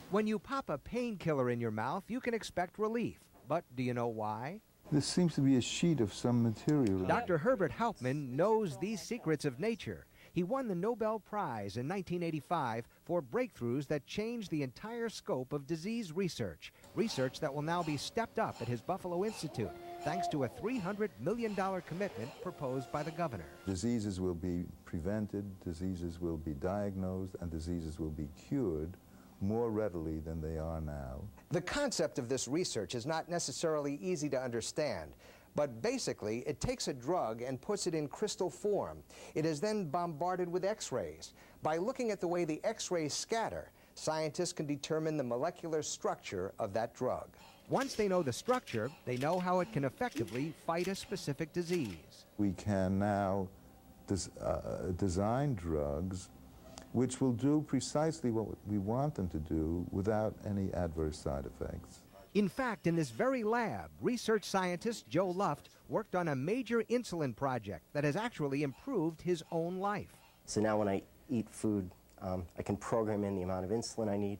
When you pop a painkiller in your mouth, you can expect relief. But do you know why? This seems to be a sheet of some material. Dr. Herbert Hauptman knows these secrets of nature. He won the Nobel Prize in 1985 for breakthroughs that changed the entire scope of disease research, research that will now be stepped up at his Buffalo Institute, thanks to a $300 million commitment proposed by the governor. Diseases will be prevented, diseases will be diagnosed, and diseases will be cured more readily than they are now. The concept of this research is not necessarily easy to understand, but basically it takes a drug and puts it in crystal form. It is then bombarded with X-rays. By looking at the way the X-rays scatter, scientists can determine the molecular structure of that drug. Once they know the structure, they know how it can effectively fight a specific disease. We can now design drugs which will do precisely what we want them to do without any adverse side effects. In fact, in this very lab, research scientist Joe Luft worked on a major insulin project that has actually improved his own life. So now when I eat food, I can program in the amount of insulin I need,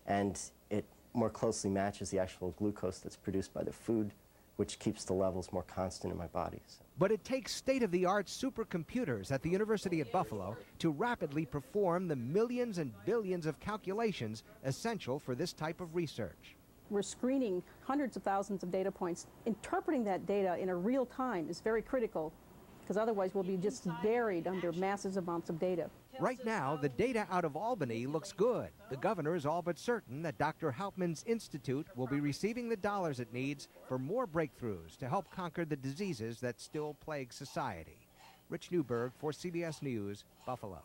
and it more closely matches the actual glucose that's produced by the food, which keeps the levels more constant in my body. But it takes state-of-the-art supercomputers at the University at Buffalo to rapidly perform the millions and billions of calculations essential for this type of research. We're screening hundreds of thousands of data points. Interpreting that data in a real time is very critical, because otherwise we'll be just buried under massive amounts of data. Right now, the data out of Albany looks good. The governor is all but certain that Dr. Hauptman's institute will be receiving the dollars it needs for more breakthroughs to help conquer the diseases that still plague society. Rich Newberg for CBS News, Buffalo.